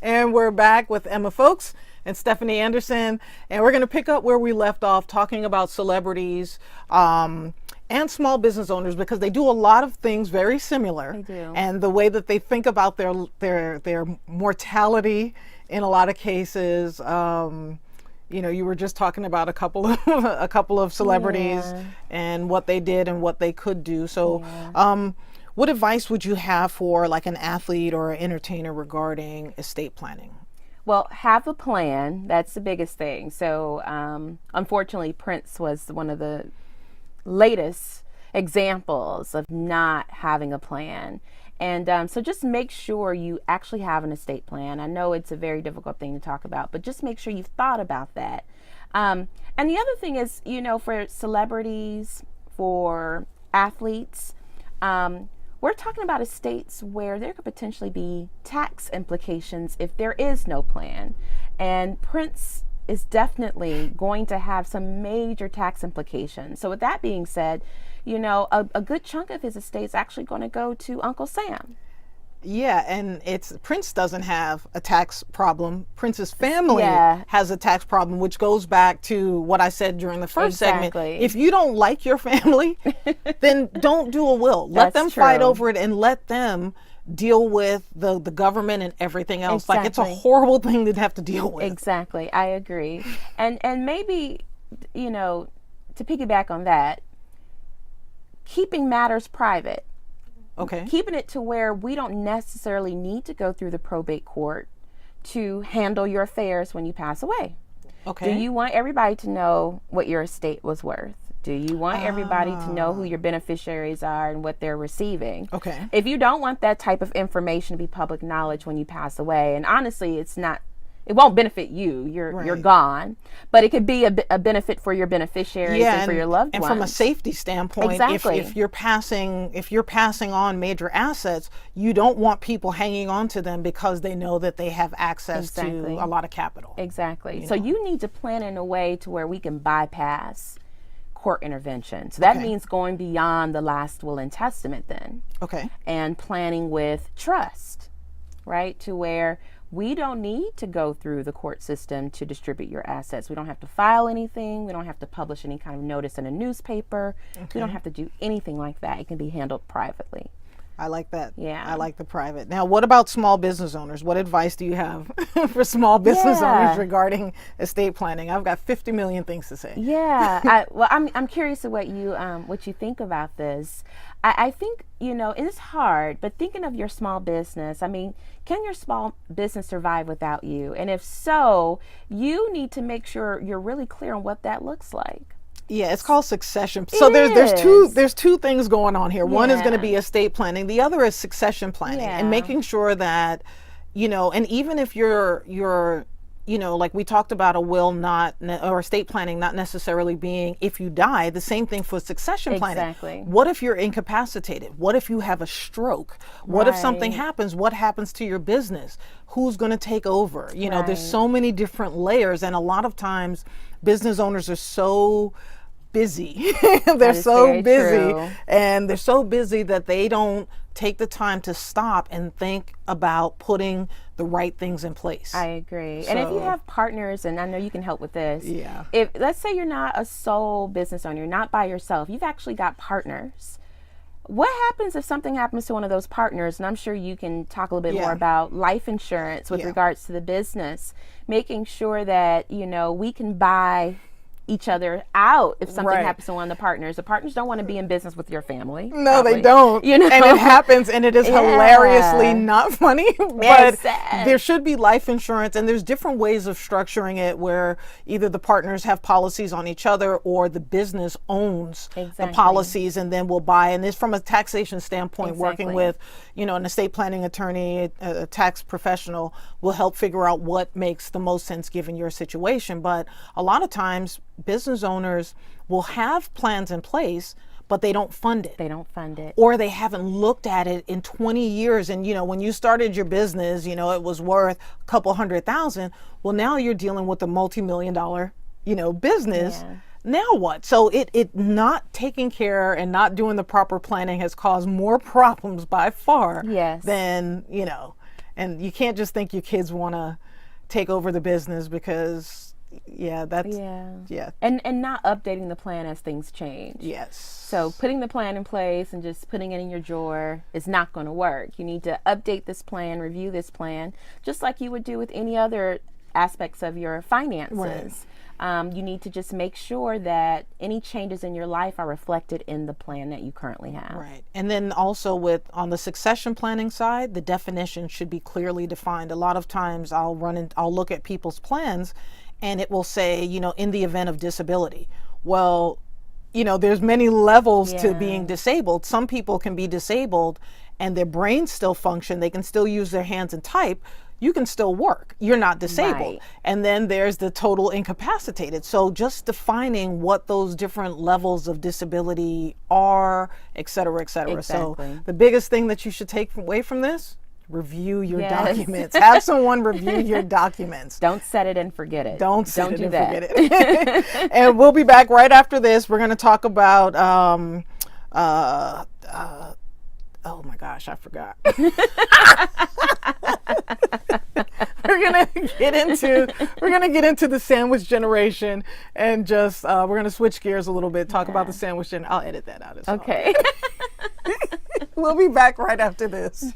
And we're back with Emma Foulkes and Stephanie Anderson, and we're going to pick up where we left off talking about celebrities and small business owners, because they do a lot of things very similar. They do. And the way that they think about their mortality in a lot of cases. You were just talking about a couple of celebrities and what they did and what they could do. So what advice would you have for like an athlete or an entertainer regarding estate planning? Well, have a plan. That's the biggest thing. So unfortunately, Prince was one of the latest examples of not having a plan. And so just make sure you actually have an estate plan. I know it's a very difficult thing to talk about, but just make sure you've thought about that. And the other thing is, for celebrities, for athletes, we're talking about estates where there could potentially be tax implications if there is no plan. And Prince is definitely going to have some major tax implications. So with that being said, a good chunk of his estate is actually going to go to Uncle Sam. Yeah, and Prince doesn't have a tax problem. Prince's family has a tax problem, which goes back to what I said during the first segment. If you don't like your family, then don't do a will. Let them fight over it and let them deal with the government and everything else. Like, it's a horrible thing to have to deal with. Exactly. I agree. And maybe, to piggyback on that, keeping matters private. Okay. Keeping it to where we don't necessarily need to go through the probate court to handle your affairs when you pass away. Okay. Do you want everybody to know what your estate was worth? Do you want everybody to know who your beneficiaries are and what they're receiving? Okay. If you don't want that type of information to be public knowledge when you pass away, and honestly, it won't benefit you. You're gone, but it could be a benefit for your beneficiaries and for your loved ones. And from a safety standpoint, if you're passing on major assets, you don't want people hanging on to them because they know that they have access to a lot of capital. Exactly. So you need to plan in a way to where we can bypass court intervention. So that means going beyond the last will and testament then. Okay. And planning with trust, right? To where we don't need to go through the court system to distribute your assets. We don't have to file anything. We don't have to publish any kind of notice in a newspaper. We don't have to do anything like that. It can be handled privately. I like that. Yeah. I like the private. Now, what about small business owners? What advice do you have for small business owners regarding estate planning? I've got 50 million things to say. Yeah. I'm curious of what you think about this. I think, it's hard, but thinking of your small business, I mean, can your small business survive without you? And if so, you need to make sure you're really clear on what that looks like. Yeah, it's called succession. So there's two things going on here. One is going to be estate planning. The other is succession planning and making sure that, and even if you're like we talked about a will or estate planning not necessarily being if you die, the same thing for succession planning. Exactly. What if you're incapacitated? What if you have a stroke? What if something happens? What happens to your business? Who's going to take over? There's so many different layers, and a lot of times business owners are so busy. They're so busy, and they're so busy that they don't take the time to stop and think about putting the right things in place. I agree. And if you have partners, and I know you can help with this. Yeah. If let's say you're not a sole business owner, you're not by yourself, you've actually got partners. What happens if something happens to one of those partners? And I'm sure you can talk a little bit more about life insurance with regards to the business, making sure that, we can buy each other out if something happens to one of the partners. The partners don't want to be in business with your family. No, they don't. And it happens, and it is hilariously not funny. But there should be life insurance, and there's different ways of structuring it where either the partners have policies on each other or the business owns the policies and then will buy. And this, from a taxation standpoint, working with, an estate planning attorney, a tax professional will help figure out what makes the most sense given your situation. But a lot of times, business owners will have plans in place, but they don't fund it. They don't fund it. Or they haven't looked at it in 20 years. And, when you started your business, it was worth a couple $100,000. Well, now you're dealing with a multi-million-dollar, business. Yeah. Now what? So it not taking care and not doing the proper planning has caused more problems by far than, And you can't just think your kids want to take over the business, because that's and not updating the plan as things change. Yes. So putting the plan in place and just putting it in your drawer is not going to work. You need to update this plan, review this plan, just like you would do with any other aspects of your finances. Right. You need to just make sure that any changes in your life are reflected in the plan that you currently have. Right. And then also on the succession planning side, the definition should be clearly defined. A lot of times I'll look at people's plans, and it will say, in the event of disability. Well, there's many levels to being disabled. Some people can be disabled and their brains still function. They can still use their hands and type. You can still work. You're not disabled. Right. And then there's the total incapacitated. So just defining what those different levels of disability are, et cetera, et cetera. Exactly. So the biggest thing that you should take away from this: review your documents. Have someone review your documents. Don't set it and forget it. Don't do that. Forget it. And we'll be back right after this. We're going to talk about oh my gosh, I forgot. We're gonna get into the sandwich generation, and just we're gonna switch gears a little bit. Talk about the sandwich generation. I'll edit that out as well. Okay. We'll be back right after this.